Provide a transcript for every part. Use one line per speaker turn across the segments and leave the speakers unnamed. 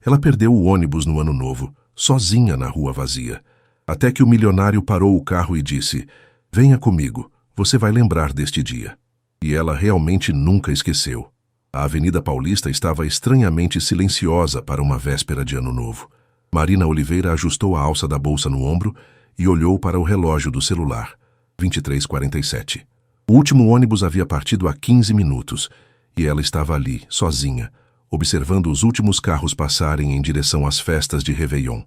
Ela perdeu o ônibus no Ano Novo, sozinha na rua vazia, até que o milionário parou o carro e disse: "Venha comigo, você vai lembrar deste dia." E ela realmente nunca esqueceu. A Avenida Paulista estava estranhamente silenciosa para uma véspera de Ano Novo. Marina Oliveira ajustou a alça da bolsa no ombro e olhou para o relógio do celular. 23h47. O último ônibus havia partido há 15 minutos e ela estava ali, sozinha, observando os últimos carros passarem em direção às festas de Réveillon.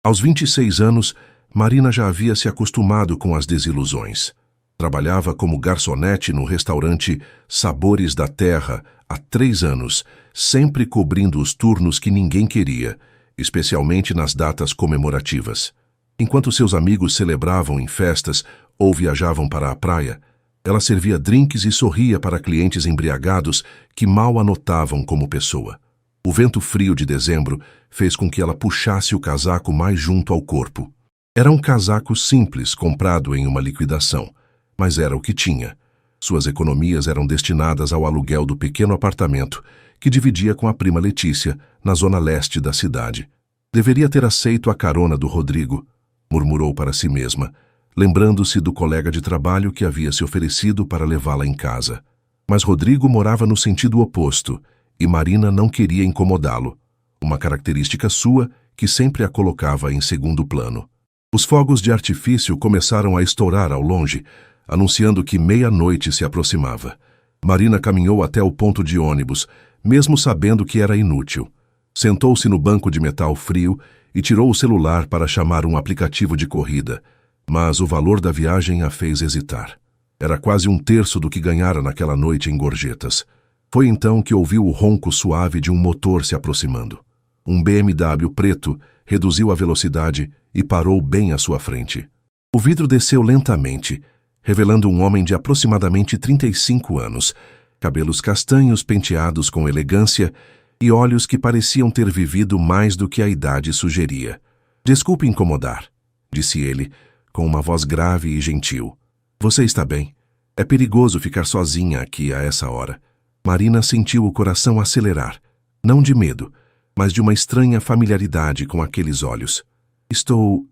Aos 26 anos, Marina já havia se acostumado com as desilusões. Trabalhava como garçonete no restaurante Sabores da Terra há 3 anos, sempre cobrindo os turnos que ninguém queria, especialmente nas datas comemorativas. Enquanto seus amigos celebravam em festas ou viajavam para a praia, ela servia drinks e sorria para clientes embriagados que mal a notavam como pessoa. O vento frio de dezembro fez com que ela puxasse o casaco mais junto ao corpo. Era um casaco simples, comprado em uma liquidação, mas era o que tinha. Suas economias eram destinadas ao aluguel do pequeno apartamento que dividia com a prima Letícia, na zona leste da cidade. Deveria ter aceito a carona do Rodrigo, murmurou para si mesma, lembrando-se do colega de trabalho que havia se oferecido para levá-la em casa. Mas Rodrigo morava no sentido oposto e Marina não queria incomodá-lo, uma característica sua que sempre a colocava em segundo plano. Os fogos de artifício começaram a estourar ao longe, anunciando que meia-noite se aproximava. Marina caminhou até o ponto de ônibus, mesmo sabendo que era inútil. Sentou-se no banco de metal frio e tirou o celular para chamar um aplicativo de corrida, mas o valor da viagem a fez hesitar. Era quase 1/3 do que ganhara naquela noite em gorjetas. Foi então que ouviu o ronco suave de um motor se aproximando. Um BMW preto reduziu a velocidade e parou bem à sua frente. O vidro desceu lentamente, revelando um homem de aproximadamente 35 anos, cabelos castanhos penteados com elegância e olhos que pareciam ter vivido mais do que a idade sugeria. "Desculpe incomodar", disse ele, com uma voz grave e gentil. "Você está bem? É perigoso ficar sozinha aqui a essa hora." Marina sentiu o coração acelerar, não de medo, mas de uma estranha familiaridade com aqueles olhos. Estou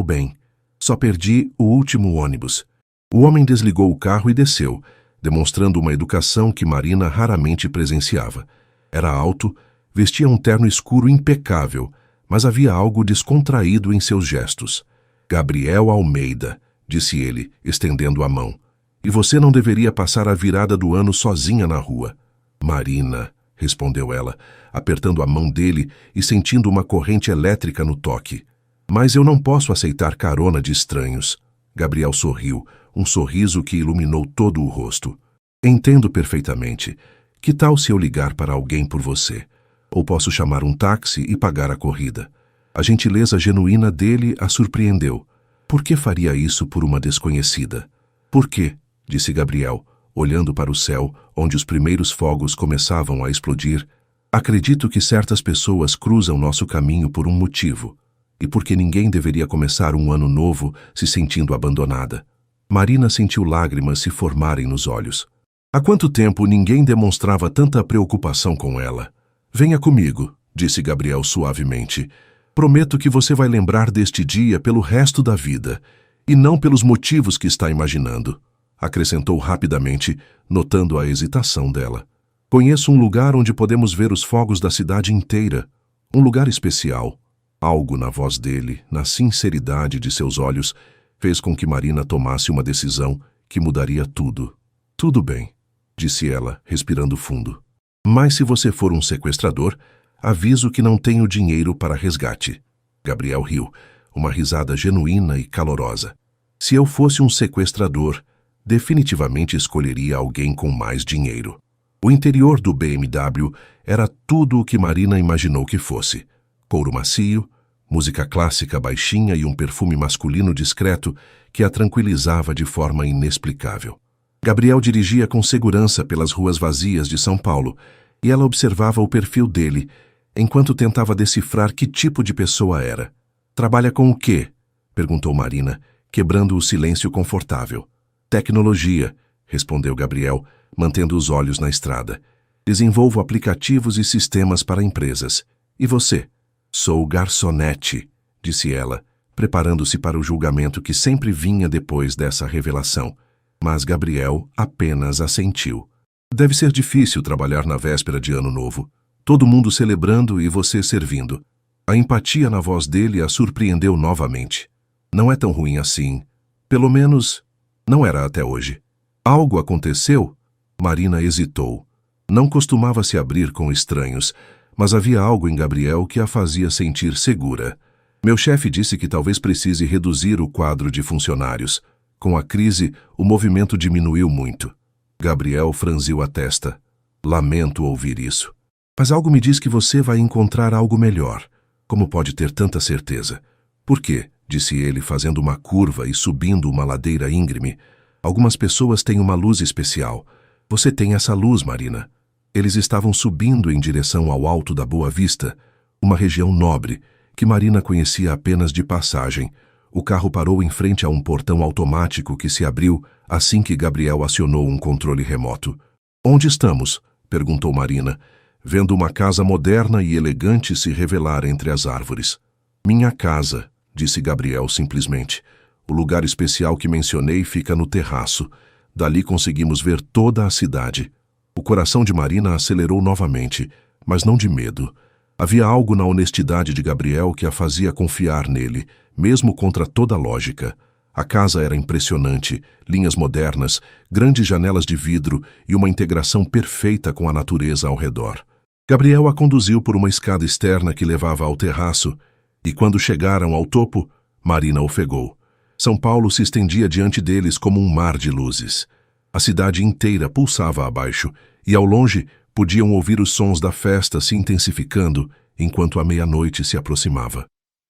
bem. Só perdi o último ônibus." O homem desligou o carro e desceu, demonstrando uma educação que Marina raramente presenciava. Era alto, vestia um terno escuro impecável, mas havia algo descontraído em seus gestos. "Gabriel Almeida", disse ele, estendendo a mão. "E você não deveria passar a virada do ano sozinha na rua." "Marina", respondeu ela, apertando a mão dele e sentindo uma corrente elétrica no toque. "Mas eu não posso aceitar carona de estranhos." Gabriel sorriu, um sorriso que iluminou todo o rosto. "Entendo perfeitamente. Que tal se eu ligar para alguém por você? Ou posso chamar um táxi e pagar a corrida?" A gentileza genuína dele a surpreendeu. Por que faria isso por uma desconhecida? "Por quê?", disse Gabriel, olhando para o céu, onde os primeiros fogos começavam a explodir. "Acredito que certas pessoas cruzam nosso caminho por um motivo, e porque ninguém deveria começar um ano novo se sentindo abandonada." Marina sentiu lágrimas se formarem nos olhos. Há quanto tempo ninguém demonstrava tanta preocupação com ela? "Venha comigo", disse Gabriel suavemente. "Prometo que você vai lembrar deste dia pelo resto da vida, e não pelos motivos que está imaginando", acrescentou rapidamente, notando a hesitação dela. "Conheço um lugar onde podemos ver os fogos da cidade inteira. Um lugar especial." Algo na voz dele, na sinceridade de seus olhos, fez com que Marina tomasse uma decisão que mudaria tudo. "Tudo bem", disse ela, respirando fundo. "Mas se você for um sequestrador, aviso que não tenho dinheiro para resgate." Gabriel riu, uma risada genuína e calorosa. "Se eu fosse um sequestrador, definitivamente escolheria alguém com mais dinheiro." O interior do BMW era tudo o que Marina imaginou que fosse. Couro macio, música clássica baixinha e um perfume masculino discreto que a tranquilizava de forma inexplicável. Gabriel dirigia com segurança pelas ruas vazias de São Paulo e ela observava o perfil dele, enquanto tentava decifrar que tipo de pessoa era. "Trabalha com o quê?", perguntou Marina, quebrando o silêncio confortável. "Tecnologia", respondeu Gabriel, mantendo os olhos na estrada. "Desenvolvo aplicativos e sistemas para empresas." E você? Sou garçonete, disse ela, preparando-se para o julgamento que sempre vinha depois dessa revelação. Mas Gabriel apenas assentiu. Deve ser difícil trabalhar na véspera de Ano Novo. Todo mundo celebrando e você servindo. A empatia na voz dele a surpreendeu novamente. Não é tão ruim assim. Pelo menos, não era até hoje. Algo aconteceu? Marina hesitou. Não costumava se abrir com estranhos, mas havia algo em Gabriel que a fazia sentir segura. Meu chefe disse que talvez precise reduzir o quadro de funcionários. Com a crise, o movimento diminuiu muito. Gabriel franziu a testa. Lamento ouvir isso. Mas algo me diz que você vai encontrar algo melhor. Como pode ter tanta certeza? Por quê? Disse ele, fazendo uma curva e subindo uma ladeira íngreme. Algumas pessoas têm uma luz especial. Você tem essa luz, Marina. Eles estavam subindo em direção ao Alto da Boa Vista, uma região nobre, que Marina conhecia apenas de passagem. O carro parou em frente a um portão automático que se abriu assim que Gabriel acionou um controle remoto. Onde estamos? Perguntou Marina, vendo uma casa moderna e elegante se revelar entre as árvores. Minha casa, disse Gabriel simplesmente. O lugar especial que mencionei fica no terraço. Dali conseguimos ver toda a cidade. O coração de Marina acelerou novamente, mas não de medo. Havia algo na honestidade de Gabriel que a fazia confiar nele, mesmo contra toda lógica. A casa era impressionante, linhas modernas, grandes janelas de vidro e uma integração perfeita com a natureza ao redor. Gabriel a conduziu por uma escada externa que levava ao terraço, e quando chegaram ao topo, Marina ofegou. São Paulo se estendia diante deles como um mar de luzes. A cidade inteira pulsava abaixo, e ao longe podiam ouvir os sons da festa se intensificando enquanto a meia-noite se aproximava.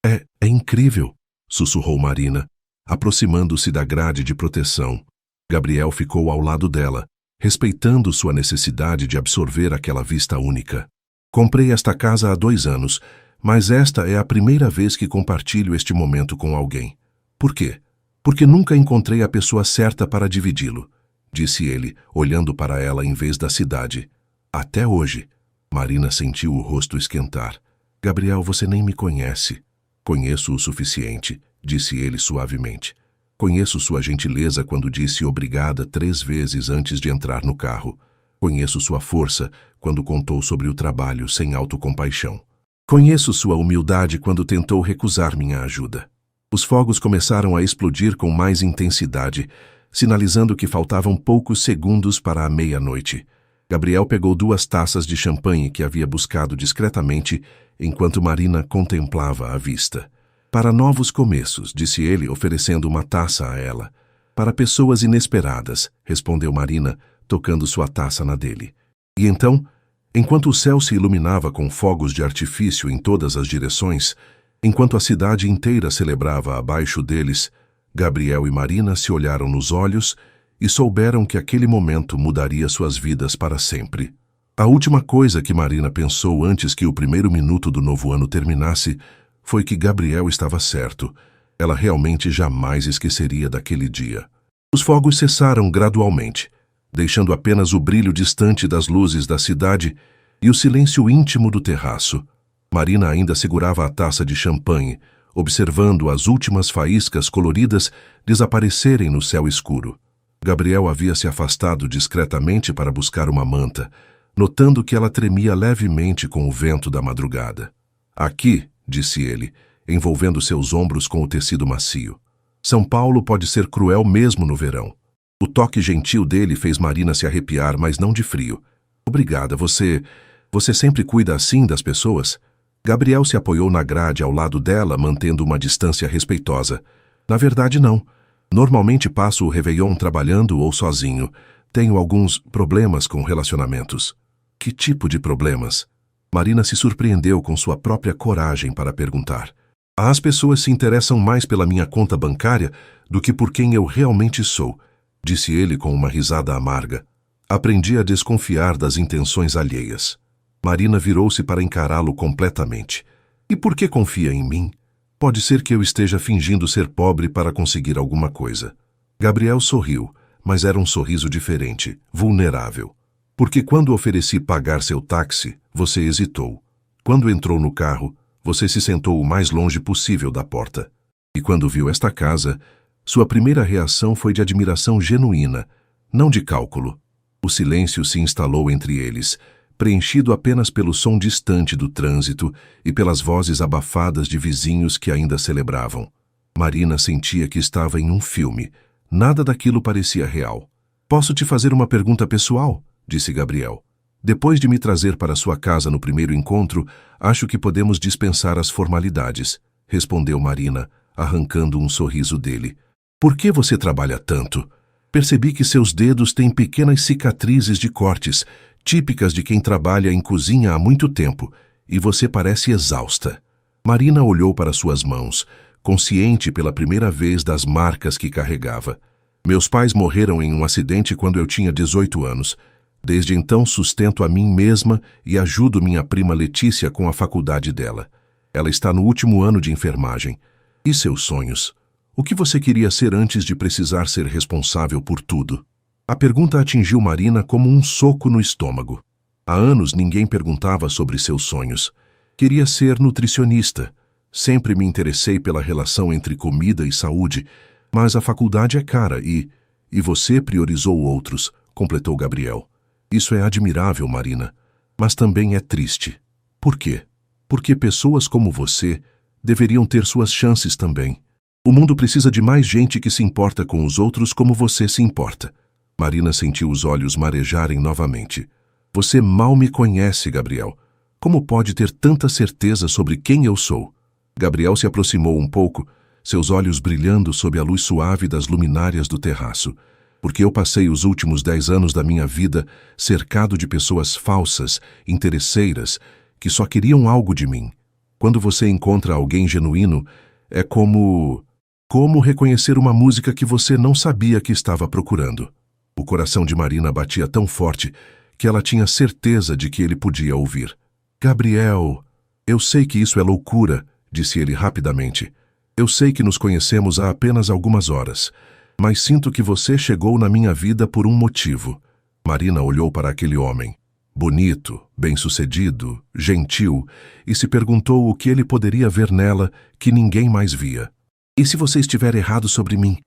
É incrível, sussurrou Marina, aproximando-se da grade de proteção. Gabriel ficou ao lado dela, respeitando sua necessidade de absorver aquela vista única. Comprei esta casa há 2 anos, mas esta é a primeira vez que compartilho este momento com alguém. Por quê? Porque nunca encontrei a pessoa certa para dividi-lo, disse ele, olhando para ela em vez da cidade. Até hoje. Marina sentiu o rosto esquentar. Gabriel, você nem me conhece. Conheço o suficiente, disse ele suavemente. Conheço sua gentileza quando disse obrigada 3 vezes antes de entrar no carro. Conheço sua força quando contou sobre o trabalho sem autocompaixão. Conheço sua humildade quando tentou recusar minha ajuda. Os fogos começaram a explodir com mais intensidade, sinalizando que faltavam poucos segundos para a meia-noite. Gabriel pegou 2 taças de champanhe que havia buscado discretamente, enquanto Marina contemplava a vista. Para novos começos, disse ele, oferecendo uma taça a ela. Para pessoas inesperadas, respondeu Marina, tocando sua taça na dele. E então, enquanto o céu se iluminava com fogos de artifício em todas as direções, enquanto a cidade inteira celebrava abaixo deles, Gabriel e Marina se olharam nos olhos e souberam que aquele momento mudaria suas vidas para sempre. A última coisa que Marina pensou antes que o primeiro minuto do novo ano terminasse foi que Gabriel estava certo. Ela realmente jamais esqueceria daquele dia. Os fogos cessaram gradualmente, deixando apenas o brilho distante das luzes da cidade e o silêncio íntimo do terraço. Marina ainda segurava a taça de champanhe, observando as últimas faíscas coloridas desaparecerem no céu escuro. Gabriel havia se afastado discretamente para buscar uma manta, notando que ela tremia levemente com o vento da madrugada. Aqui, disse ele, envolvendo seus ombros com o tecido macio. São Paulo pode ser cruel mesmo no verão. O toque gentil dele fez Marina se arrepiar, mas não de frio. Obrigada, você sempre cuida assim das pessoas? Gabriel se apoiou na grade ao lado dela, mantendo uma distância respeitosa. Na verdade, não. Normalmente passo o Réveillon trabalhando ou sozinho. Tenho alguns problemas com relacionamentos. Que tipo de problemas? Marina se surpreendeu com sua própria coragem para perguntar. As pessoas se interessam mais pela minha conta bancária do que por quem eu realmente sou, disse ele com uma risada amarga. Aprendi a desconfiar das intenções alheias. Marina virou-se para encará-lo completamente. E por que confia em mim? Pode ser que eu esteja fingindo ser pobre para conseguir alguma coisa. Gabriel sorriu, mas era um sorriso diferente, vulnerável. Porque quando ofereci pagar seu táxi, você hesitou. Quando entrou no carro, você se sentou o mais longe possível da porta. E quando viu esta casa, sua primeira reação foi de admiração genuína, não de cálculo. O silêncio se instalou entre eles, preenchido apenas pelo som distante do trânsito e pelas vozes abafadas de vizinhos que ainda celebravam. Marina sentia que estava em um filme. Nada daquilo parecia real. "Posso te fazer uma pergunta pessoal?", disse Gabriel. "Depois de me trazer para sua casa no primeiro encontro, acho que podemos dispensar as formalidades", respondeu Marina, arrancando um sorriso dele. "Por que você trabalha tanto? Percebi que seus dedos têm pequenas cicatrizes de cortes, típicas de quem trabalha em cozinha há muito tempo, e você parece exausta." Marina olhou para suas mãos, consciente pela primeira vez das marcas que carregava. "Meus pais morreram em um acidente quando eu tinha 18 anos. Desde então sustento a mim mesma e ajudo minha prima Letícia com a faculdade dela. Ela está no último ano de enfermagem. E seus sonhos? O que você queria ser antes de precisar ser responsável por tudo?" A pergunta atingiu Marina como um soco no estômago. Há anos ninguém perguntava sobre seus sonhos. Queria ser nutricionista. Sempre me interessei pela relação entre comida e saúde, mas a faculdade é cara e você priorizou outros, completou Gabriel. "Isso é admirável, Marina, mas também é triste." "Por quê?" "Porque pessoas como você deveriam ter suas chances também. O mundo precisa de mais gente que se importa com os outros como você se importa." Marina sentiu os olhos marejarem novamente. "Você mal me conhece, Gabriel. Como pode ter tanta certeza sobre quem eu sou?" Gabriel se aproximou um pouco, seus olhos brilhando sob a luz suave das luminárias do terraço. "Porque eu passei os últimos 10 anos da minha vida cercado de pessoas falsas, interesseiras, que só queriam algo de mim. Quando você encontra alguém genuíno, é como reconhecer uma música que você não sabia que estava procurando." O coração de Marina batia tão forte que ela tinha certeza de que ele podia ouvir. "Gabriel, eu sei que isso é loucura", disse ele rapidamente. "Eu sei que nos conhecemos há apenas algumas horas, mas sinto que você chegou na minha vida por um motivo." Marina olhou para aquele homem, bonito, bem-sucedido, gentil, e se perguntou o que ele poderia ver nela que ninguém mais via. "E se você estiver errado sobre mim?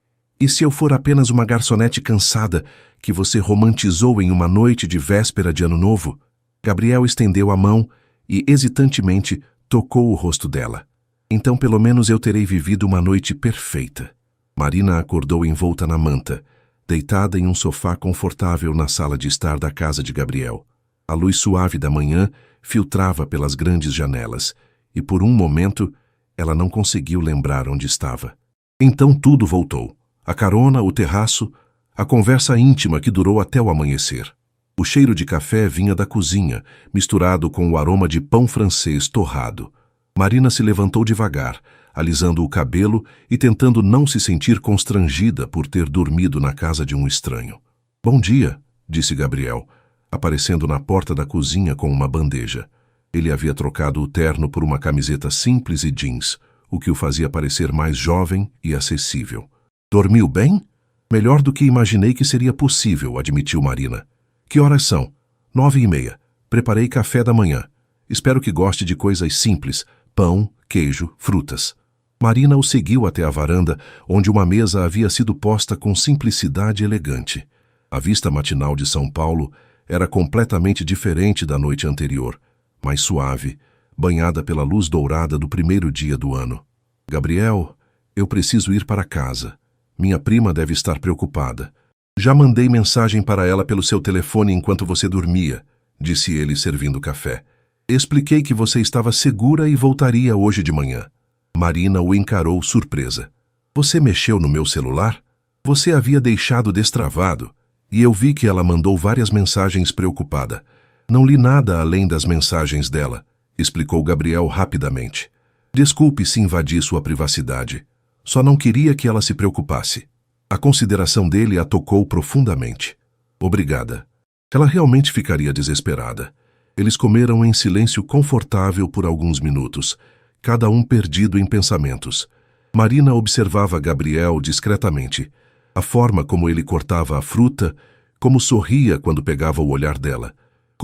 E se eu for apenas uma garçonete cansada que você romantizou em uma noite de véspera de Ano Novo?" Gabriel estendeu a mão e, hesitantemente, tocou o rosto dela. "Então pelo menos eu terei vivido uma noite perfeita." Marina acordou envolta na manta, deitada em um sofá confortável na sala de estar da casa de Gabriel. A luz suave da manhã filtrava pelas grandes janelas, e por um momento ela não conseguiu lembrar onde estava. Então tudo voltou. A carona, o terraço, a conversa íntima que durou até o amanhecer. O cheiro de café vinha da cozinha, misturado com o aroma de pão francês torrado. Marina se levantou devagar, alisando o cabelo e tentando não se sentir constrangida por ter dormido na casa de um estranho. "Bom dia", disse Gabriel, aparecendo na porta da cozinha com uma bandeja. Ele havia trocado o terno por uma camiseta simples e jeans, o que o fazia parecer mais jovem e acessível. "Dormiu bem?" "Melhor do que imaginei que seria possível", admitiu Marina. "Que horas são?" 9:30. "Preparei café da manhã. Espero que goste de coisas simples, pão, queijo, frutas." Marina o seguiu até a varanda, onde uma mesa havia sido posta com simplicidade elegante. A vista matinal de São Paulo era completamente diferente da noite anterior, mais suave, banhada pela luz dourada do primeiro dia do ano. "Gabriel, eu preciso ir para casa. Minha prima deve estar preocupada. Já mandei mensagem para ela pelo seu telefone enquanto você dormia", disse ele servindo café. "Expliquei que você estava segura e voltaria hoje de manhã." Marina o encarou surpresa. "Você mexeu no meu celular? Você havia deixado destravado, e eu vi que ela mandou várias mensagens preocupada. Não li nada além das mensagens dela", explicou Gabriel rapidamente. "Desculpe se invadi sua privacidade. Só não queria que ela se preocupasse." A consideração dele a tocou profundamente. "Obrigada." Ela realmente ficaria desesperada. Eles comeram em silêncio confortável por alguns minutos, cada um perdido em pensamentos. Marina observava Gabriel discretamente. A forma como ele cortava a fruta, como sorria quando pegava o olhar dela,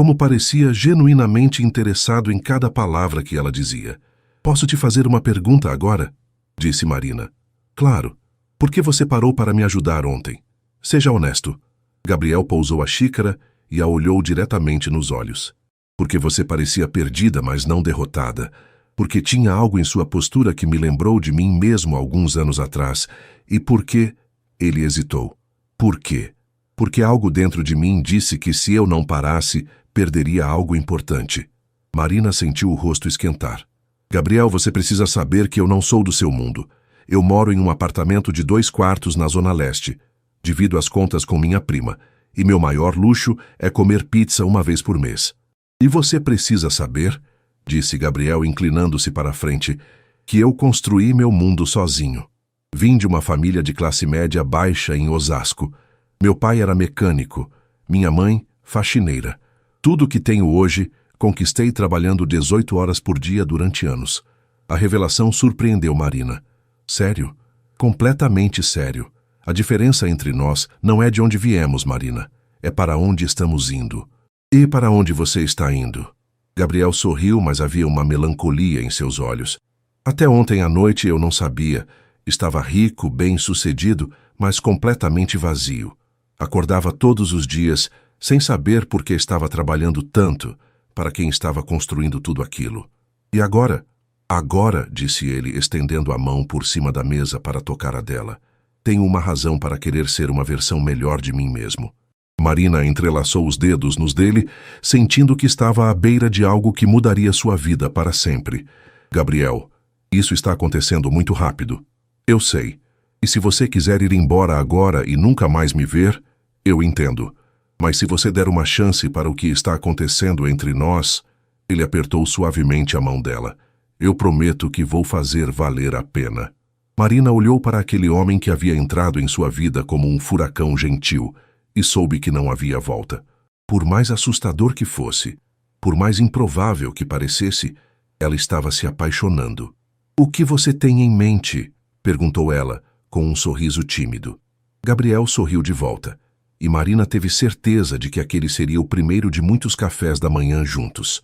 como parecia genuinamente interessado em cada palavra que ela dizia. Posso te fazer uma pergunta agora? Disse Marina. Claro. Por que você parou para me ajudar ontem? Seja honesto. Gabriel pousou a xícara e a olhou diretamente nos olhos. Porque você parecia perdida, mas não derrotada. Porque tinha algo em sua postura que me lembrou de mim mesmo alguns anos atrás. E por quê? Ele hesitou. Por quê? Porque algo dentro de mim disse que se eu não parasse, perderia algo importante. Marina sentiu o rosto esquentar. Gabriel, você precisa saber que eu não sou do seu mundo. Eu moro em um apartamento de 2 quartos na Zona Leste. Divido as contas com minha prima. E meu maior luxo é comer pizza uma vez por mês. E você precisa saber, disse Gabriel inclinando-se para a frente, que eu construí meu mundo sozinho. Vim de uma família de classe média baixa em Osasco. Meu pai era mecânico, minha mãe, faxineira. Tudo o que tenho hoje, conquistei trabalhando 18 horas por dia durante anos. A revelação surpreendeu Marina. Sério? Completamente sério. A diferença entre nós não é de onde viemos, Marina. É para onde estamos indo. E para onde você está indo? Gabriel sorriu, mas havia uma melancolia em seus olhos. Até ontem à noite eu não sabia. Estava rico, bem-sucedido, mas completamente vazio. Acordava todos os dias, sem saber por que estava trabalhando tanto, para quem estava construindo tudo aquilo. E agora? Agora, disse ele, estendendo a mão por cima da mesa para tocar a dela. Tenho uma razão para querer ser uma versão melhor de mim mesmo. Marina entrelaçou os dedos nos dele, sentindo que estava à beira de algo que mudaria sua vida para sempre. Gabriel, isso está acontecendo muito rápido. Eu sei. E se você quiser ir embora agora e nunca mais me ver, eu entendo. Mas se você der uma chance para o que está acontecendo entre nós... Ele apertou suavemente a mão dela. Eu prometo que vou fazer valer a pena. Marina olhou para aquele homem que havia entrado em sua vida como um furacão gentil e soube que não havia volta. Por mais assustador que fosse, por mais improvável que parecesse, ela estava se apaixonando. O que você tem em mente? Perguntou ela, com um sorriso tímido. Gabriel sorriu de volta, e Marina teve certeza de que aquele seria o primeiro de muitos cafés da manhã juntos.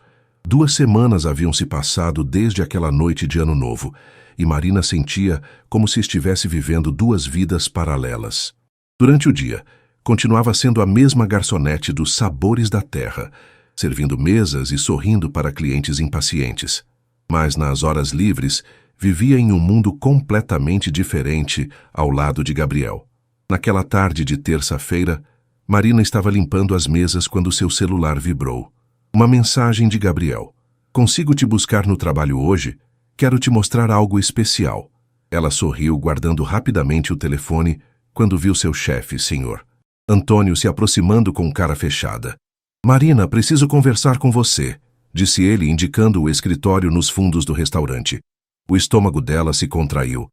2 semanas haviam se passado desde aquela noite de Ano Novo, e Marina sentia como se estivesse vivendo 2 vidas paralelas. Durante o dia, continuava sendo a mesma garçonete dos sabores da terra, servindo mesas e sorrindo para clientes impacientes. Mas nas horas livres, vivia em um mundo completamente diferente ao lado de Gabriel. Naquela tarde de terça-feira, Marina estava limpando as mesas quando seu celular vibrou. Uma mensagem de Gabriel. Consigo te buscar no trabalho hoje? Quero te mostrar algo especial. Ela sorriu, guardando rapidamente o telefone, quando viu seu chefe, Sr. Antônio, se aproximando com cara fechada. Marina, preciso conversar com você, disse ele, indicando o escritório nos fundos do restaurante. O estômago dela se contraiu.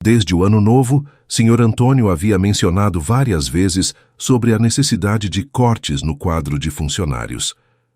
Desde o Ano Novo, Sr. Antônio havia mencionado várias vezes sobre a necessidade de cortes no quadro de funcionários.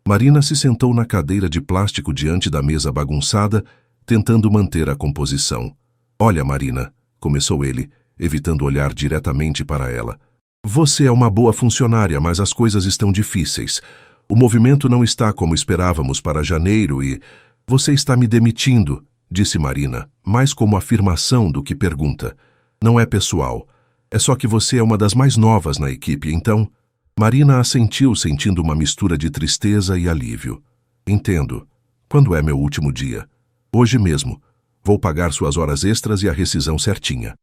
Marina se sentou na cadeira de plástico diante da mesa bagunçada, tentando manter a composição. Olha, Marina, começou ele, evitando olhar diretamente para ela. Você é uma boa funcionária, mas as coisas estão difíceis. O movimento não está como esperávamos para janeiro e... Você está me demitindo, disse Marina, mais como afirmação do que pergunta. Não é pessoal. É só que você é uma das mais novas na equipe, então... Marina assentiu, sentindo uma mistura de tristeza e alívio. Entendo. Quando é meu último dia? Hoje mesmo. Vou pagar suas horas extras e a rescisão certinha.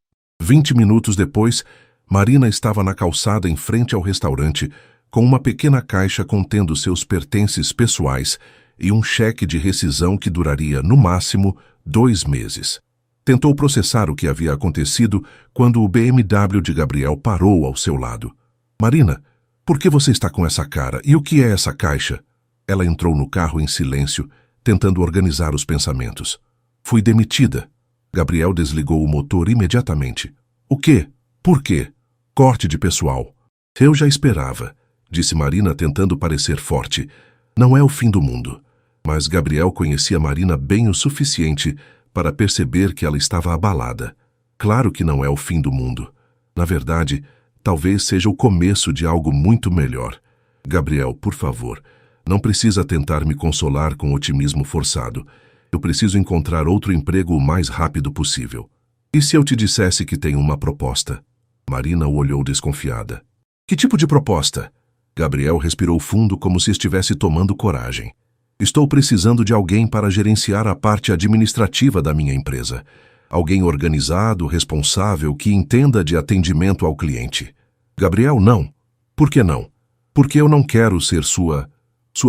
20 minutos depois, Marina estava na calçada em frente ao restaurante, com uma pequena caixa contendo seus pertences pessoais e um cheque de rescisão que duraria, no máximo, 2 meses. Tentou processar o que havia acontecido quando o BMW de Gabriel parou ao seu lado. Marina, por que você está com essa cara? E o que é essa caixa? Ela entrou no carro em silêncio, tentando organizar os pensamentos. Fui demitida. Gabriel desligou o motor imediatamente. O quê? Por quê? Corte de pessoal. Eu já esperava, disse Marina tentando parecer forte. Não é o fim do mundo. Mas Gabriel conhecia Marina bem o suficiente para perceber que ela estava abalada. Claro que não é o fim do mundo. Na verdade, talvez seja o começo de algo muito melhor. Gabriel, por favor, Não precisa tentar me consolar com otimismo forçado. Eu preciso encontrar outro emprego o mais rápido possível. E se eu te dissesse que tenho uma proposta? Marina o olhou desconfiada. Que tipo de proposta? Gabriel respirou fundo como se estivesse tomando coragem. Estou precisando de alguém para gerenciar a parte administrativa da minha empresa. Alguém organizado, responsável, que entenda de atendimento ao cliente. Gabriel, não. Por que não? Porque eu não quero ser sua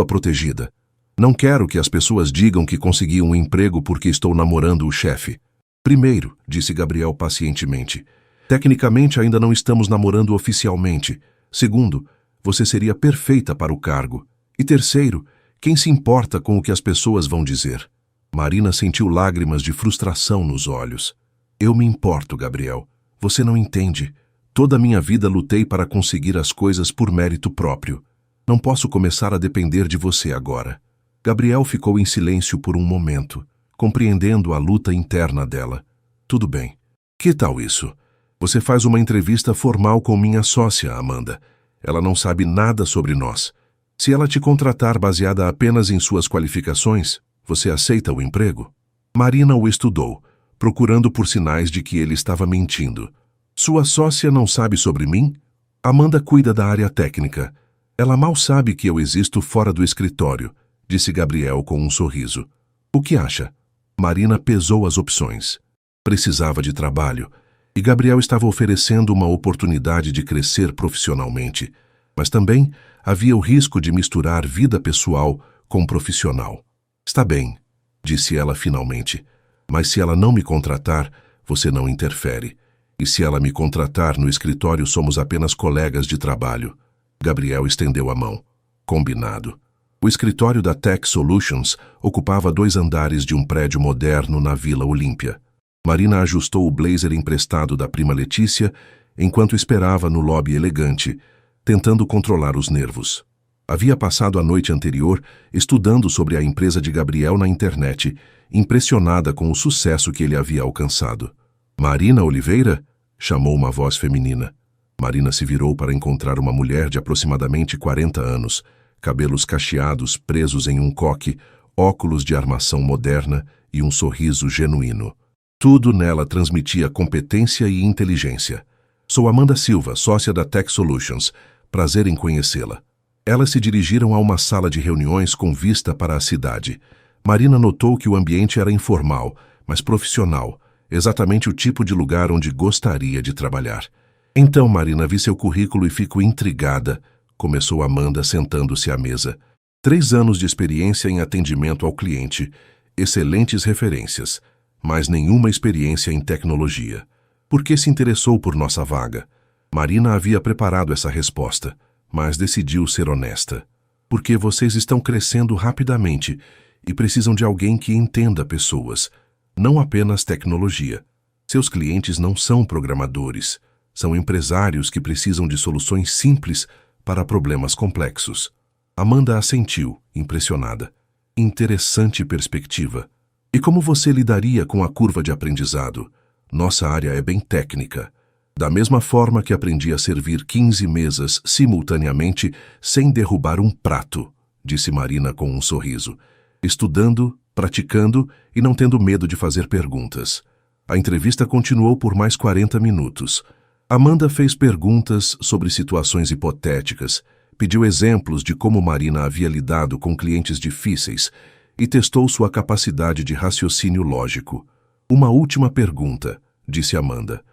protegida. Não quero que as pessoas digam que consegui um emprego porque estou namorando o chefe. Primeiro, disse Gabriel pacientemente, tecnicamente ainda não estamos namorando oficialmente. Segundo, você seria perfeita para o cargo. E terceiro, quem se importa com o que as pessoas vão dizer? Marina sentiu lágrimas de frustração nos olhos. Eu me importo, Gabriel. Você não entende. Toda a minha vida lutei para conseguir as coisas por mérito próprio. Não posso começar a depender de você agora. Gabriel ficou em silêncio por um momento, compreendendo a luta interna dela. Tudo bem. Que tal isso? Você faz uma entrevista formal com minha sócia, Amanda. Ela não sabe nada sobre nós. Se ela te contratar baseada apenas em suas qualificações, você aceita o emprego? Marina o estudou, procurando por sinais de que ele estava mentindo. Sua sócia não sabe sobre mim? Amanda cuida da área técnica. Ela mal sabe que eu existo fora do escritório, disse Gabriel com um sorriso. O que acha? Marina pesou as opções. Precisava de trabalho, e Gabriel estava oferecendo uma oportunidade de crescer profissionalmente, mas também havia o risco de misturar vida pessoal com profissional. Está bem, disse ela finalmente, mas se ela não me contratar, você não interfere. E se ela me contratar no escritório, somos apenas colegas de trabalho. Gabriel estendeu a mão. Combinado. O escritório da Tech Solutions ocupava 2 andares de um prédio moderno na Vila Olímpia. Marina ajustou o blazer emprestado da prima Letícia enquanto esperava no lobby elegante, tentando controlar os nervos. Havia passado a noite anterior estudando sobre a empresa de Gabriel na internet, impressionada com o sucesso que ele havia alcançado. Marina Oliveira? Chamou uma voz feminina. Marina se virou para encontrar uma mulher de aproximadamente 40 anos, cabelos cacheados presos em um coque, óculos de armação moderna e um sorriso genuíno. Tudo nela transmitia competência e inteligência. Sou Amanda Silva, sócia da Tech Solutions. Prazer em conhecê-la. Elas se dirigiram a uma sala de reuniões com vista para a cidade. Marina notou que o ambiente era informal, mas profissional, exatamente o tipo de lugar onde gostaria de trabalhar. Então, Marina, vi seu currículo e fico intrigada, começou Amanda sentando-se à mesa. 3 anos de experiência em atendimento ao cliente, excelentes referências, mas nenhuma experiência em tecnologia. Por que se interessou por nossa vaga? Marina havia preparado essa resposta, mas decidiu ser honesta. Porque vocês estão crescendo rapidamente e precisam de alguém que entenda pessoas, não apenas tecnologia. Seus clientes não são programadores, são empresários que precisam de soluções simples para problemas complexos. Amanda assentiu, impressionada. Interessante perspectiva. E como você lidaria com a curva de aprendizado? Nossa área é bem técnica. Da mesma forma que aprendi a servir 15 mesas simultaneamente sem derrubar um prato, disse Marina com um sorriso. Estudando, praticando e não tendo medo de fazer perguntas. A entrevista continuou por mais 40 minutos. Amanda fez perguntas sobre situações hipotéticas, pediu exemplos de como Marina havia lidado com clientes difíceis e testou sua capacidade de raciocínio lógico. Uma última pergunta, disse Amanda.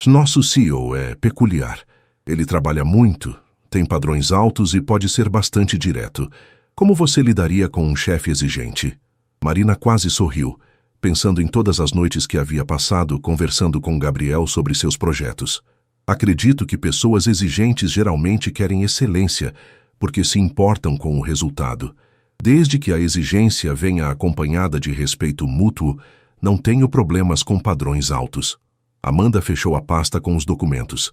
Nosso CEO é peculiar. Ele trabalha muito, tem padrões altos e pode ser bastante direto. Como você lidaria com um chefe exigente? Marina quase sorriu, pensando em todas as noites que havia passado conversando com Gabriel sobre seus projetos. Acredito que pessoas exigentes geralmente querem excelência, porque se importam com o resultado. Desde que a exigência venha acompanhada de respeito mútuo, não tenho problemas com padrões altos. Amanda fechou a pasta com os documentos.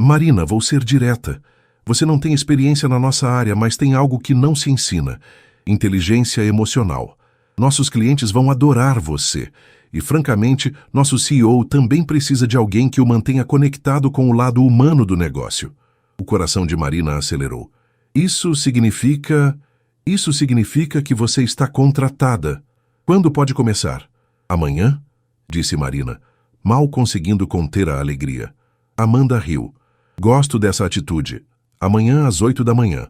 Marina, vou ser direta. Você não tem experiência na nossa área, mas tem algo que não se ensina. Inteligência emocional. Nossos clientes vão adorar você. E, francamente, nosso CEO também precisa de alguém que o mantenha conectado com o lado humano do negócio. O coração de Marina acelerou. Isso significa... Isso significa que você está contratada. Quando pode começar? Amanhã? Disse Marina, mal conseguindo conter a alegria. Amanda riu. Gosto dessa atitude. Amanhã às 8 da manhã.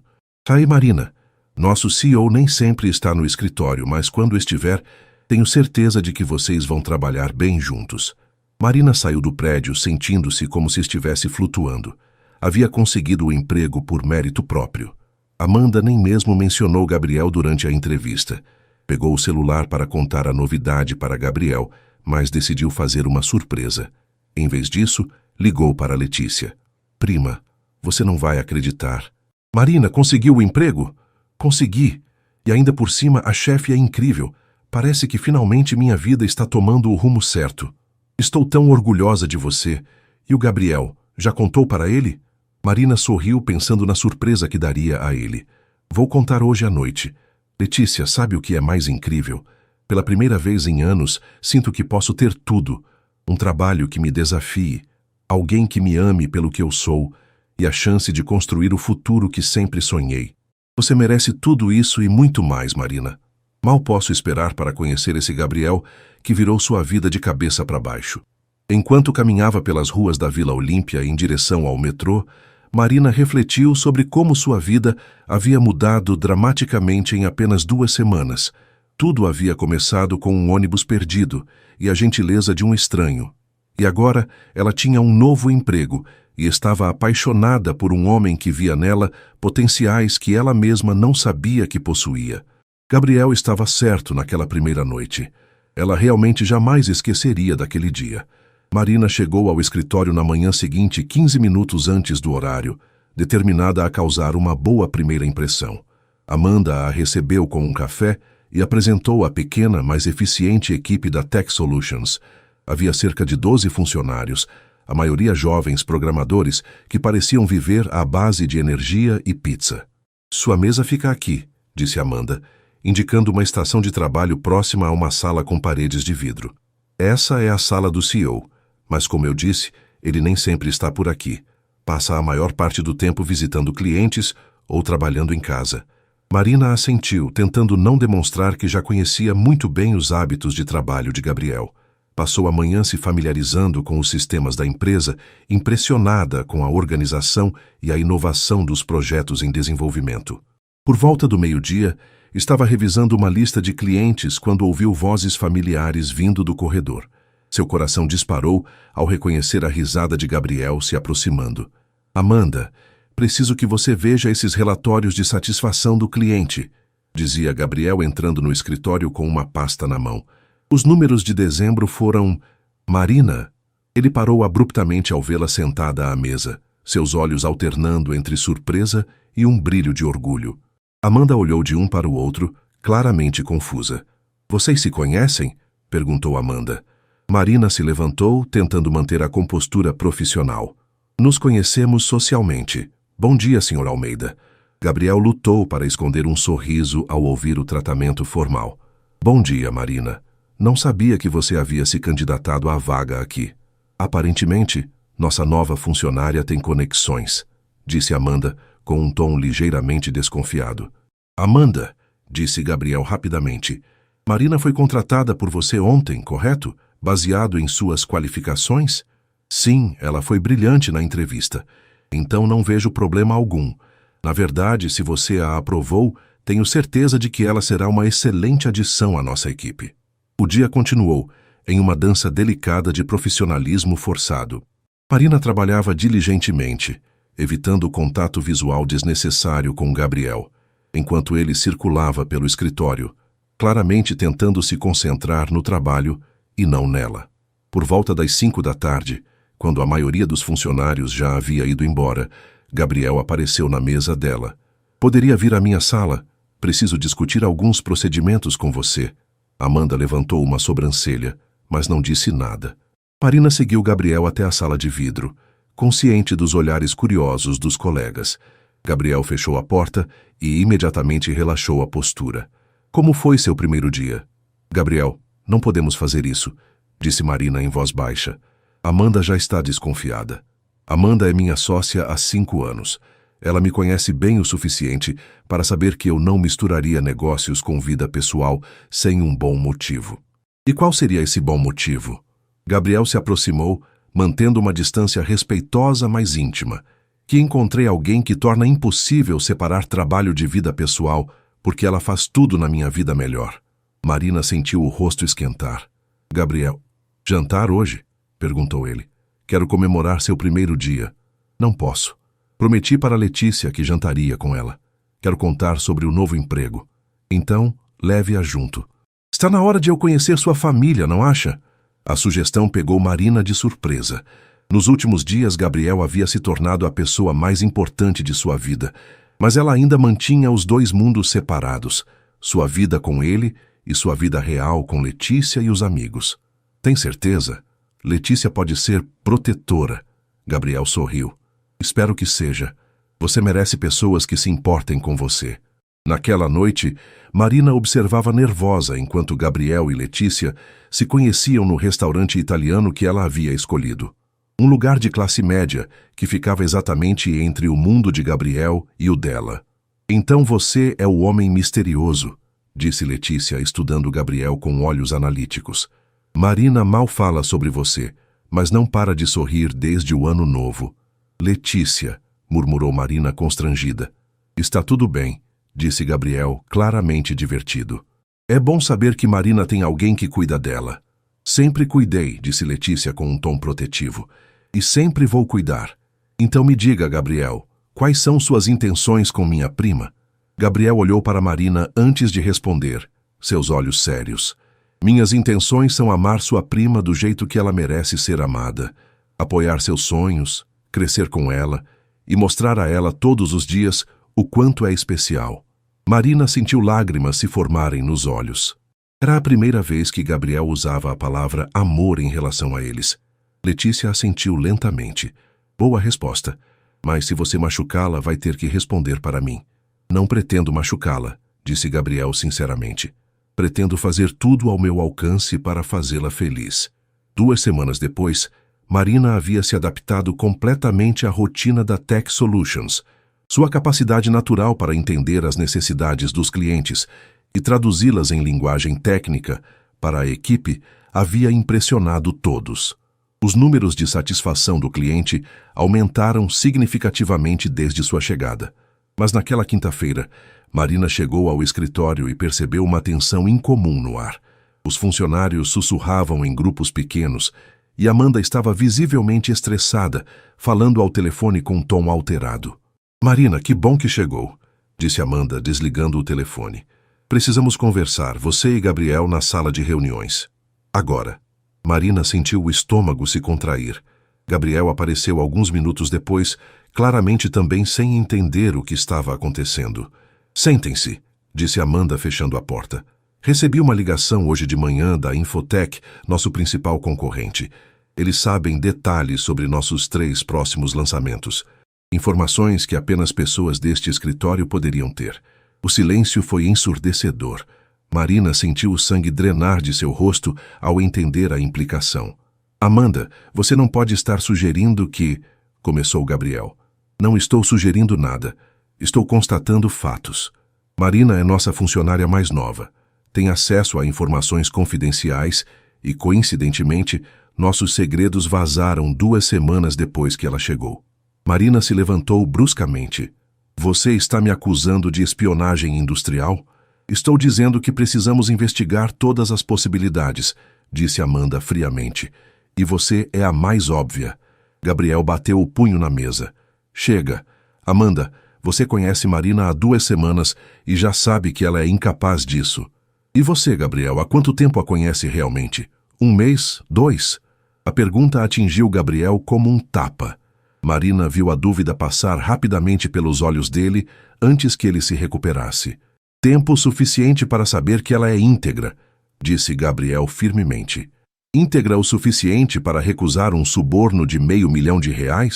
Aí, Marina. Nosso CEO nem sempre está no escritório, mas quando estiver, tenho certeza de que vocês vão trabalhar bem juntos. Marina saiu do prédio sentindo-se como se estivesse flutuando. Havia conseguido o emprego por mérito próprio. Amanda nem mesmo mencionou Gabriel durante a entrevista. Pegou o celular para contar a novidade para Gabriel, mas decidiu fazer uma surpresa. Em vez disso, ligou para Letícia. Prima, você não vai acreditar. Marina, conseguiu o emprego? Consegui. E ainda por cima, a chefe é incrível. Parece que finalmente minha vida está tomando o rumo certo. Estou tão orgulhosa de você. E o Gabriel, já contou para ele? Marina sorriu pensando na surpresa que daria a ele. Vou contar hoje à noite. Letícia, sabe o que é mais incrível? Pela primeira vez em anos, sinto que posso ter tudo. Um trabalho que me desafie, alguém que me ame pelo que eu sou e a chance de construir o futuro que sempre sonhei. Você merece tudo isso e muito mais, Marina. Mal posso esperar para conhecer esse Gabriel que virou sua vida de cabeça para baixo. Enquanto caminhava pelas ruas da Vila Olímpia em direção ao metrô, Marina refletiu sobre como sua vida havia mudado dramaticamente em apenas 2 semanas. Tudo havia começado com um ônibus perdido e a gentileza de um estranho. E agora ela tinha um novo emprego e estava apaixonada por um homem que via nela potenciais que ela mesma não sabia que possuía. Gabriel estava certo naquela primeira noite. Ela realmente jamais esqueceria daquele dia. Marina chegou ao escritório na manhã seguinte 15 minutos antes do horário, determinada a causar uma boa primeira impressão. Amanda a recebeu com um café e apresentou a pequena, mas eficiente equipe da Tech Solutions. Havia cerca de 12 funcionários, a maioria jovens programadores que pareciam viver à base de energia e pizza. Sua mesa fica aqui, disse Amanda, indicando uma estação de trabalho próxima a uma sala com paredes de vidro. Essa é a sala do CEO, mas como eu disse, ele nem sempre está por aqui. Passa a maior parte do tempo visitando clientes ou trabalhando em casa. Marina assentiu, tentando não demonstrar que já conhecia muito bem os hábitos de trabalho de Gabriel. Passou a manhã se familiarizando com os sistemas da empresa, impressionada com a organização e a inovação dos projetos em desenvolvimento. Por volta do meio-dia, estava revisando uma lista de clientes quando ouviu vozes familiares vindo do corredor. Seu coração disparou ao reconhecer a risada de Gabriel se aproximando. Amanda, preciso que você veja esses relatórios de satisfação do cliente, dizia Gabriel entrando no escritório com uma pasta na mão. Os números de dezembro foram... Marina? Ele parou abruptamente ao vê-la sentada à mesa, seus olhos alternando entre surpresa e um brilho de orgulho. Amanda olhou de um para o outro, claramente confusa. Vocês se conhecem? Perguntou Amanda. Marina se levantou, tentando manter a compostura profissional. Nos conhecemos socialmente. Bom dia, Sr. Almeida. Gabriel lutou para esconder um sorriso ao ouvir o tratamento formal. Bom dia, Marina. Não sabia que você havia se candidatado à vaga aqui. Aparentemente, nossa nova funcionária tem conexões, disse Amanda, com um tom ligeiramente desconfiado. Amanda, disse Gabriel rapidamente, Marina foi contratada por você ontem, correto? Baseado em suas qualificações? Sim, ela foi brilhante na entrevista. Então não vejo problema algum. Na verdade, se você a aprovou, tenho certeza de que ela será uma excelente adição à nossa equipe. O dia continuou, em uma dança delicada de profissionalismo forçado. Marina trabalhava diligentemente, evitando o contato visual desnecessário com Gabriel, enquanto ele circulava pelo escritório, claramente tentando se concentrar no trabalho e não nela. Por volta das 5 da tarde, quando a maioria dos funcionários já havia ido embora, Gabriel apareceu na mesa dela. Poderia vir à minha sala? Preciso discutir alguns procedimentos com você. Amanda levantou uma sobrancelha, mas não disse nada. Marina seguiu Gabriel até a sala de vidro, consciente dos olhares curiosos dos colegas. Gabriel fechou a porta e imediatamente relaxou a postura. Como foi seu primeiro dia? Gabriel, não podemos fazer isso, disse Marina em voz baixa. Amanda já está desconfiada. Amanda é minha sócia há 5 anos. Ela me conhece bem o suficiente para saber que eu não misturaria negócios com vida pessoal sem um bom motivo. E qual seria esse bom motivo? Gabriel se aproximou, mantendo uma distância respeitosa, mas íntima. Que encontrei alguém que torna impossível separar trabalho de vida pessoal, porque ela faz tudo na minha vida melhor. Marina sentiu o rosto esquentar. Gabriel, jantar hoje? Perguntou ele. Quero comemorar seu primeiro dia. Não posso. Prometi para Letícia que jantaria com ela. Quero contar sobre o novo emprego. Então, leve-a junto. Está na hora de eu conhecer sua família, não acha? A sugestão pegou Marina de surpresa. Nos últimos dias, Gabriel havia se tornado a pessoa mais importante de sua vida, mas ela ainda mantinha os dois mundos separados, sua vida com ele e sua vida real com Letícia e os amigos. Tem certeza? Letícia pode ser protetora. Gabriel sorriu. Espero que seja. Você merece pessoas que se importem com você. Naquela noite, Marina observava nervosa enquanto Gabriel e Letícia se conheciam no restaurante italiano que ela havia escolhido. Um lugar de classe média que ficava exatamente entre o mundo de Gabriel e o dela. Então você é o homem misterioso, disse Letícia, estudando Gabriel com olhos analíticos. Marina mal fala sobre você, mas não para de sorrir desde o ano novo. Letícia, murmurou Marina constrangida. Está tudo bem, disse Gabriel, claramente divertido. É bom saber que Marina tem alguém que cuida dela. Sempre cuidei, disse Letícia com um tom protetivo. E sempre vou cuidar. Então me diga, Gabriel, quais são suas intenções com minha prima? Gabriel olhou para Marina antes de responder, seus olhos sérios. Minhas intenções são amar sua prima do jeito que ela merece ser amada, apoiar seus sonhos, crescer com ela e mostrar a ela todos os dias o quanto é especial. Marina sentiu lágrimas se formarem nos olhos. Era a primeira vez que Gabriel usava a palavra amor em relação a eles. Letícia assentiu lentamente. Boa resposta. Mas se você machucá-la, vai ter que responder para mim. Não pretendo machucá-la, disse Gabriel sinceramente. Pretendo fazer tudo ao meu alcance para fazê-la feliz. 2 semanas depois, Marina havia se adaptado completamente à rotina da Tech Solutions. Sua capacidade natural para entender as necessidades dos clientes e traduzi-las em linguagem técnica para a equipe havia impressionado todos. Os números de satisfação do cliente aumentaram significativamente desde sua chegada. Mas naquela quinta-feira, Marina chegou ao escritório e percebeu uma tensão incomum no ar. Os funcionários sussurravam em grupos pequenos e Amanda estava visivelmente estressada, falando ao telefone com um tom alterado. Marina, que bom que chegou, disse Amanda, desligando o telefone. Precisamos conversar, você e Gabriel, na sala de reuniões. Agora. Marina sentiu o estômago se contrair. Gabriel apareceu alguns minutos depois, claramente também sem entender o que estava acontecendo. Sentem-se, disse Amanda, fechando a porta. Recebi uma ligação hoje de manhã da Infotech, nosso principal concorrente. Eles sabem detalhes sobre nossos 3 próximos lançamentos. Informações que apenas pessoas deste escritório poderiam ter. O silêncio foi ensurdecedor. Marina sentiu o sangue drenar de seu rosto ao entender a implicação. Amanda, você não pode estar sugerindo que... Começou Gabriel. Não estou sugerindo nada. Estou constatando fatos. Marina é nossa funcionária mais nova. Tem acesso a informações confidenciais e, coincidentemente, nossos segredos vazaram 2 semanas depois que ela chegou. Marina se levantou bruscamente. Você está me acusando de espionagem industrial? Estou dizendo que precisamos investigar todas as possibilidades, disse Amanda friamente. E você é a mais óbvia. Gabriel bateu o punho na mesa. Chega. Amanda, você conhece Marina há 2 semanas e já sabe que ela é incapaz disso. E você, Gabriel, há quanto tempo a conhece realmente? 1 mês? 2? A pergunta atingiu Gabriel como um tapa. Marina viu a dúvida passar rapidamente pelos olhos dele antes que ele se recuperasse. Tempo suficiente para saber que ela é íntegra, disse Gabriel firmemente. Íntegra o suficiente para recusar um suborno de R$500 mil?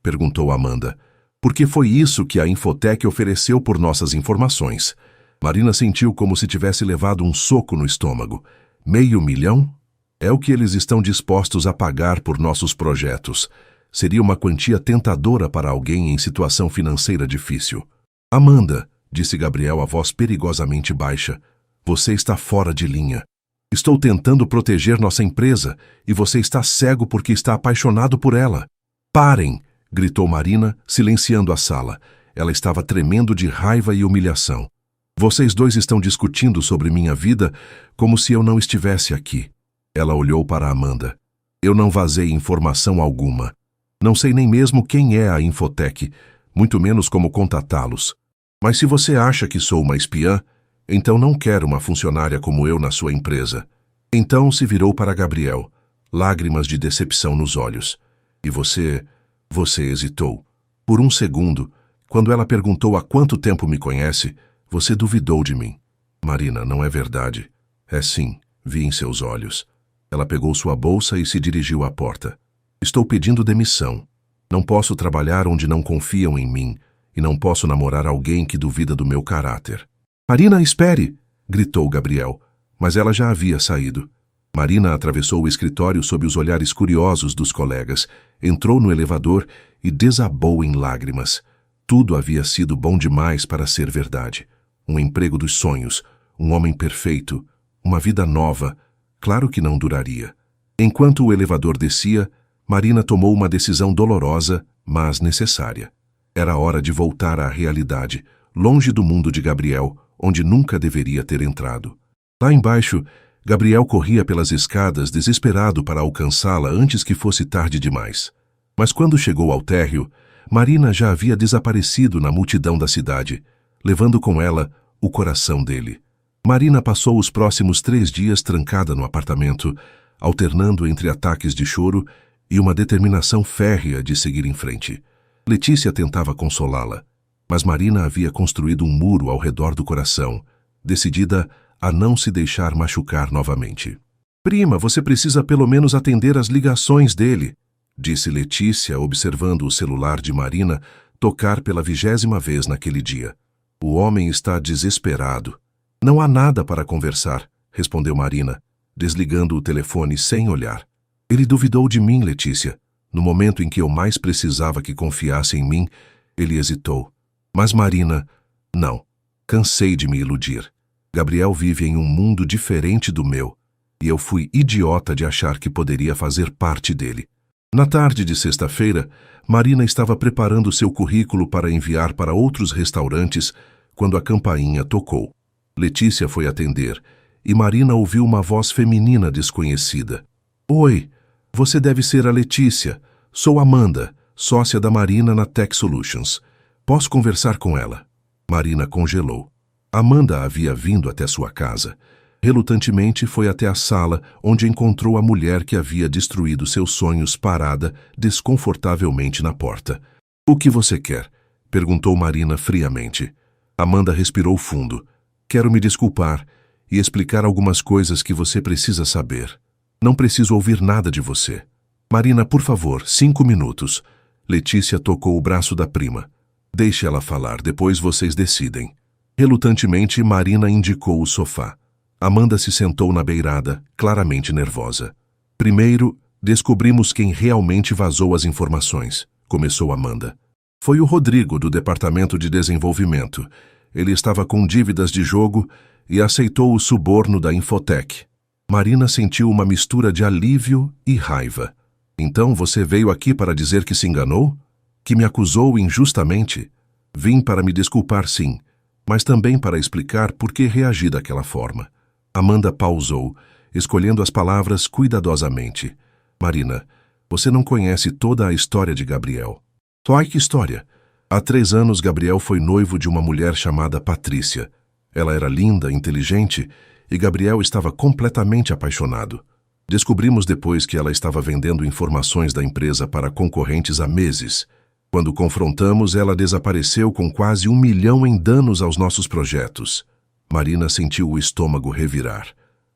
Perguntou Amanda. Porque foi isso que a Infotech ofereceu por nossas informações. Marina sentiu como se tivesse levado um soco no estômago. R$500 mil? É o que eles estão dispostos a pagar por nossos projetos. Seria uma quantia tentadora para alguém em situação financeira difícil. Amanda, disse Gabriel a voz perigosamente baixa, você está fora de linha. Estou tentando proteger nossa empresa e você está cego porque está apaixonado por ela. Parem! Gritou Marina, silenciando a sala. Ela estava tremendo de raiva e humilhação. Vocês dois estão discutindo sobre minha vida como se eu não estivesse aqui. Ela olhou para Amanda. Eu não vazei informação alguma. Não sei nem mesmo quem é a Infotec, muito menos como contatá-los. Mas se você acha que sou uma espiã, então não quero uma funcionária como eu na sua empresa. Então se virou para Gabriel, lágrimas de decepção nos olhos. E você hesitou. Por um segundo, quando ela perguntou há quanto tempo me conhece, você duvidou de mim. Marina, não é verdade. É sim, vi em seus olhos. Ela pegou sua bolsa e se dirigiu à porta. Estou pedindo demissão. Não posso trabalhar onde não confiam em mim e não posso namorar alguém que duvida do meu caráter. Marina, espere! Gritou Gabriel, mas ela já havia saído. Marina atravessou o escritório sob os olhares curiosos dos colegas, entrou no elevador e desabou em lágrimas. Tudo havia sido bom demais para ser verdade. Um emprego dos sonhos, um homem perfeito, uma vida nova. Claro que não duraria. Enquanto o elevador descia, Marina tomou uma decisão dolorosa, mas necessária. Era hora de voltar à realidade, longe do mundo de Gabriel, onde nunca deveria ter entrado. Lá embaixo, Gabriel corria pelas escadas desesperado para alcançá-la antes que fosse tarde demais. Mas quando chegou ao térreo, Marina já havia desaparecido na multidão da cidade, levando com ela o coração dele. Marina passou os próximos 3 dias trancada no apartamento, alternando entre ataques de choro e uma determinação férrea de seguir em frente. Letícia tentava consolá-la, mas Marina havia construído um muro ao redor do coração, decidida a não se deixar machucar novamente. Prima, você precisa pelo menos atender às ligações dele, disse Letícia, observando o celular de Marina tocar pela 20ª vez naquele dia. O homem está desesperado. Não há nada para conversar, respondeu Marina, desligando o telefone sem olhar. Ele duvidou de mim, Letícia. No momento em que eu mais precisava que confiasse em mim, ele hesitou. Mas Marina, não. Cansei de me iludir. Gabriel vive em um mundo diferente do meu, e eu fui idiota de achar que poderia fazer parte dele. Na tarde de sexta-feira, Marina estava preparando seu currículo para enviar para outros restaurantes quando a campainha tocou. Letícia foi atender, e Marina ouviu uma voz feminina desconhecida. Oi, você deve ser a Letícia. Sou Amanda, sócia da Marina na Tech Solutions. Posso conversar com ela? Marina congelou. Amanda havia vindo até sua casa. Relutantemente foi até a sala, onde encontrou a mulher que havia destruído seus sonhos parada desconfortavelmente na porta. O que você quer? Perguntou Marina friamente. Amanda respirou fundo. Quero me desculpar e explicar algumas coisas que você precisa saber. Não preciso ouvir nada de você. Marina, por favor, 5 minutos. Letícia tocou o braço da prima. Deixe ela falar, depois vocês decidem. Relutantemente, Marina indicou o sofá. Amanda se sentou na beirada, claramente nervosa. Primeiro, descobrimos quem realmente vazou as informações, começou Amanda. Foi o Rodrigo, do Departamento de Desenvolvimento. Ele estava com dívidas de jogo e aceitou o suborno da Infotec. Marina sentiu uma mistura de alívio e raiva. Então você veio aqui para dizer que se enganou? Que me acusou injustamente? Vim para me desculpar, sim, mas também para explicar por que reagi daquela forma. Amanda pausou, escolhendo as palavras cuidadosamente. Marina, você não conhece toda a história de Gabriel. Ai, que história? Há 3 anos, Gabriel foi noivo de uma mulher chamada Patrícia. Ela era linda, inteligente, e Gabriel estava completamente apaixonado. Descobrimos depois que ela estava vendendo informações da empresa para concorrentes há meses. Quando confrontamos, ela desapareceu com quase 1 milhão em danos aos nossos projetos. Marina sentiu o estômago revirar.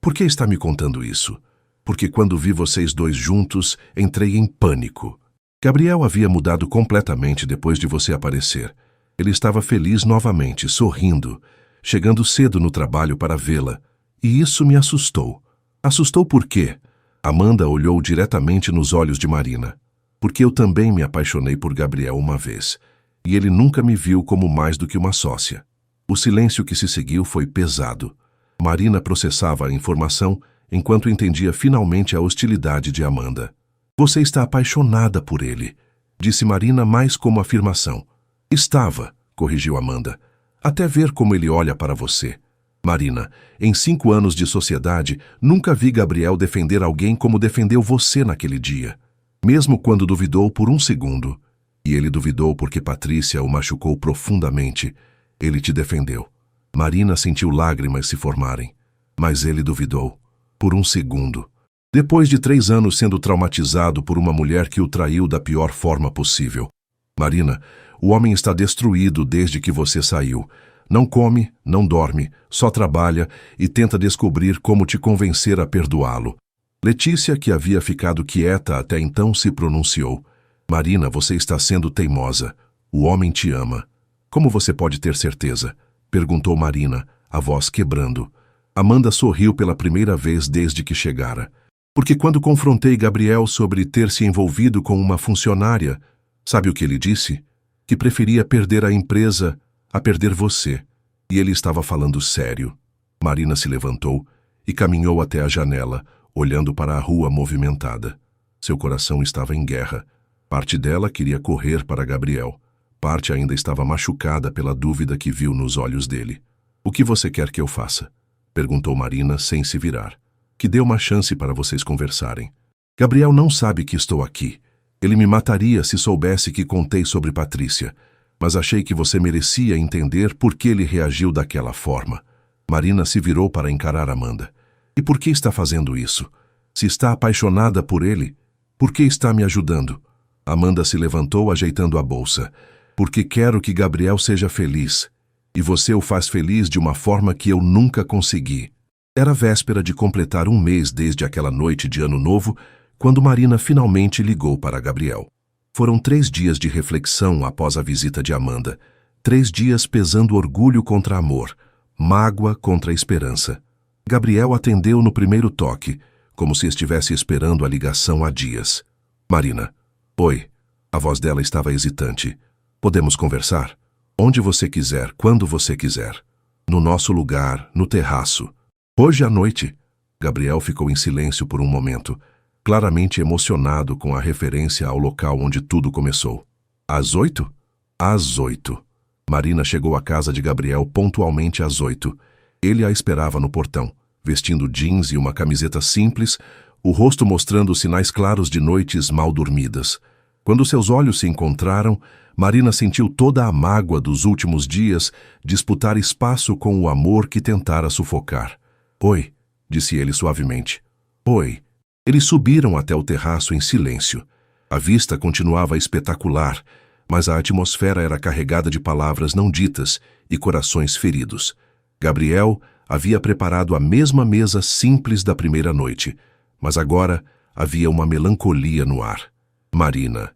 Por que está me contando isso? Porque quando vi vocês dois juntos, entrei em pânico. Gabriel havia mudado completamente depois de você aparecer. Ele estava feliz novamente, sorrindo, chegando cedo no trabalho para vê-la. E isso me assustou. Assustou por quê? Amanda olhou diretamente nos olhos de Marina. Porque eu também me apaixonei por Gabriel uma vez, e ele nunca me viu como mais do que uma sócia. O silêncio que se seguiu foi pesado. Marina processava a informação enquanto entendia finalmente a hostilidade de Amanda. Você está apaixonada por ele, disse Marina mais como afirmação. Estava, corrigiu Amanda, até ver como ele olha para você. Marina, em 5 anos de sociedade, nunca vi Gabriel defender alguém como defendeu você naquele dia. Mesmo quando duvidou por um segundo. E ele duvidou porque Patrícia o machucou profundamente. Ele te defendeu. Marina sentiu lágrimas se formarem. Mas ele duvidou. Por um segundo. Depois de 3 anos sendo traumatizado por uma mulher que o traiu da pior forma possível. Marina, o homem está destruído desde que você saiu. Não come, não dorme, só trabalha e tenta descobrir como te convencer a perdoá-lo. Letícia, que havia ficado quieta até então, se pronunciou. Marina, você está sendo teimosa. O homem te ama. Como você pode ter certeza? Perguntou Marina, a voz quebrando. Amanda sorriu pela primeira vez desde que chegara. Porque quando confrontei Gabriel sobre ter se envolvido com uma funcionária, sabe o que ele disse? Que preferia perder a empresa a perder você. E ele estava falando sério. Marina se levantou e caminhou até a janela, olhando para a rua movimentada. Seu coração estava em guerra. Parte dela queria correr para Gabriel. Parte ainda estava machucada pela dúvida que viu nos olhos dele. O que você quer que eu faça? Perguntou Marina sem se virar. Que dê uma chance para vocês conversarem. Gabriel não sabe que estou aqui. Ele me mataria se soubesse que contei sobre Patrícia. Mas achei que você merecia entender por que ele reagiu daquela forma. Marina se virou para encarar Amanda. E por que está fazendo isso? Se está apaixonada por ele, por que está me ajudando? Amanda se levantou ajeitando a bolsa. Porque quero que Gabriel seja feliz. E você o faz feliz de uma forma que eu nunca consegui. Era véspera de completar 1 mês desde aquela noite de Ano Novo, quando Marina finalmente ligou para Gabriel. Foram 3 dias de reflexão após a visita de Amanda. 3 dias pesando orgulho contra amor, mágoa contra esperança. Gabriel atendeu no primeiro toque, como se estivesse esperando a ligação há dias. Marina. Oi. A voz dela estava hesitante. Podemos conversar? Onde você quiser, quando você quiser. No nosso lugar, no terraço. Hoje à noite. Gabriel ficou em silêncio por um momento, claramente emocionado com a referência ao local onde tudo começou. Às 8? Às 8. Marina chegou à casa de Gabriel pontualmente às 8. Ele a esperava no portão, vestindo jeans e uma camiseta simples, o rosto mostrando sinais claros de noites mal dormidas. Quando seus olhos se encontraram, Marina sentiu toda a mágoa dos últimos dias disputar espaço com o amor que tentara sufocar. Oi, disse ele suavemente. Oi. Eles subiram até o terraço em silêncio. A vista continuava espetacular, mas a atmosfera era carregada de palavras não ditas e corações feridos. Gabriel havia preparado a mesma mesa simples da primeira noite, mas agora havia uma melancolia no ar. Marina,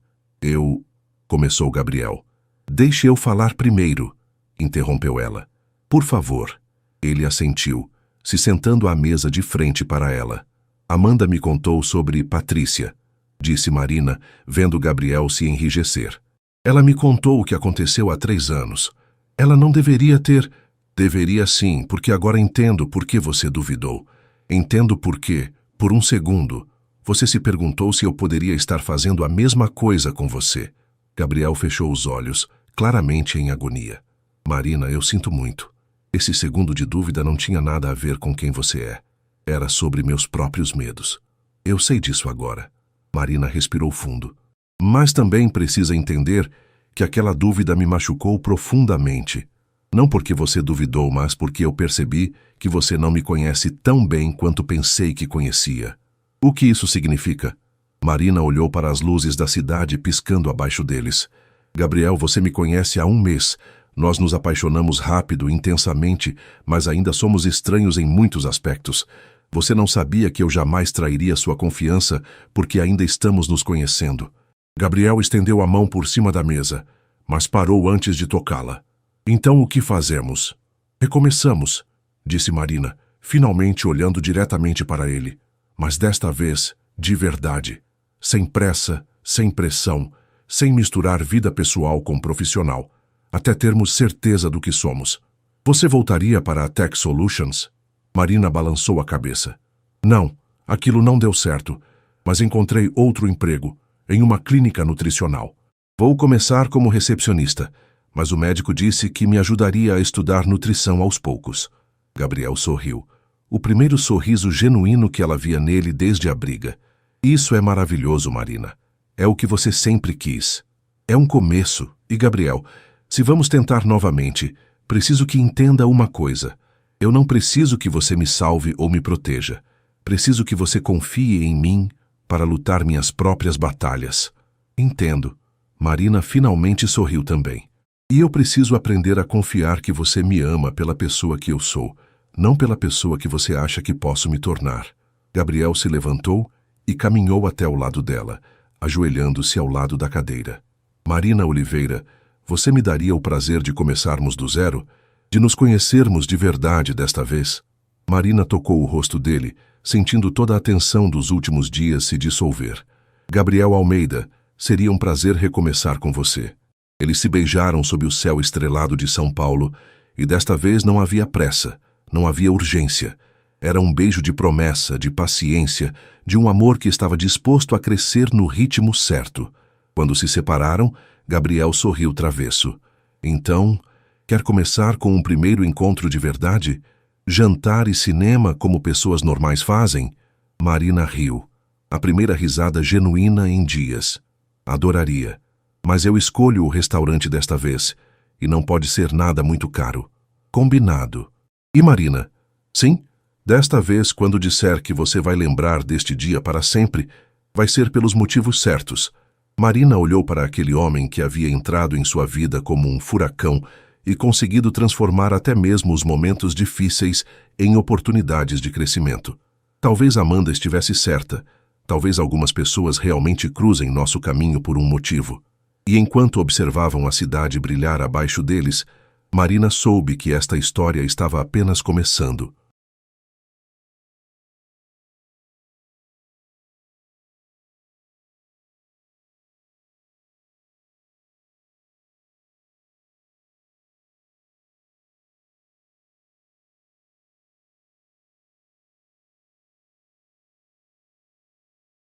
começou Gabriel. Deixe eu falar primeiro, interrompeu ela. Por favor. Ele assentiu, se sentando à mesa de frente para ela. Amanda me contou sobre Patrícia, disse Marina, vendo Gabriel se enrijecer. Ela me contou o que aconteceu há 3 anos. Ela não deveria ter... Deveria sim, porque agora entendo por que você duvidou. Entendo por que, por um segundo, você se perguntou se eu poderia estar fazendo a mesma coisa com você. Gabriel fechou os olhos, claramente em agonia. Marina, eu sinto muito. Esse segundo de dúvida não tinha nada a ver com quem você é. Era sobre meus próprios medos. Eu sei disso agora. Marina respirou fundo. Mas também precisa entender que aquela dúvida me machucou profundamente. Não porque você duvidou, mas porque eu percebi que você não me conhece tão bem quanto pensei que conhecia. O que isso significa? Marina olhou para as luzes da cidade piscando abaixo deles. Gabriel, você me conhece há 1 mês. Nós nos apaixonamos rápido, intensamente, mas ainda somos estranhos em muitos aspectos. Você não sabia que eu jamais trairia sua confiança porque ainda estamos nos conhecendo. Gabriel estendeu a mão por cima da mesa, mas parou antes de tocá-la. Então o que fazemos? Recomeçamos, disse Marina, finalmente olhando diretamente para ele. Mas desta vez, de verdade. Sem pressa, sem pressão, sem misturar vida pessoal com profissional, até termos certeza do que somos. Você voltaria para a Tech Solutions? Marina balançou a cabeça. Não, aquilo não deu certo, mas encontrei outro emprego, em uma clínica nutricional. Vou começar como recepcionista, mas o médico disse que me ajudaria a estudar nutrição aos poucos. Gabriel sorriu. O primeiro sorriso genuíno que ela via nele desde a briga. Isso é maravilhoso, Marina. É o que você sempre quis. É um começo. E, Gabriel, se vamos tentar novamente, preciso que entenda uma coisa. Eu não preciso que você me salve ou me proteja. Preciso que você confie em mim para lutar minhas próprias batalhas. Entendo. Marina finalmente sorriu também. E eu preciso aprender a confiar que você me ama pela pessoa que eu sou, não pela pessoa que você acha que posso me tornar. Gabriel se levantou e caminhou até o lado dela, ajoelhando-se ao lado da cadeira. Marina Oliveira, você me daria o prazer de começarmos do zero? De nos conhecermos de verdade desta vez? Marina tocou o rosto dele, sentindo toda a tensão dos últimos dias se dissolver. Gabriel Almeida, seria um prazer recomeçar com você. Eles se beijaram sob o céu estrelado de São Paulo, e desta vez não havia pressa, não havia urgência. Era um beijo de promessa, de paciência, de um amor que estava disposto a crescer no ritmo certo. Quando se separaram, Gabriel sorriu travesso. Então, quer começar com um primeiro encontro de verdade? Jantar e cinema como pessoas normais fazem? Marina riu. A primeira risada genuína em dias. Adoraria. Mas eu escolho o restaurante desta vez, e não pode ser nada muito caro. Combinado. E Marina? Sim, desta vez, quando disser que você vai lembrar deste dia para sempre, vai ser pelos motivos certos. Marina olhou para aquele homem que havia entrado em sua vida como um furacão e conseguido transformar até mesmo os momentos difíceis em oportunidades de crescimento. Talvez Amanda estivesse certa. Talvez algumas pessoas realmente cruzem nosso caminho por um motivo. E enquanto observavam a cidade brilhar abaixo deles, Marina soube que esta história estava apenas começando.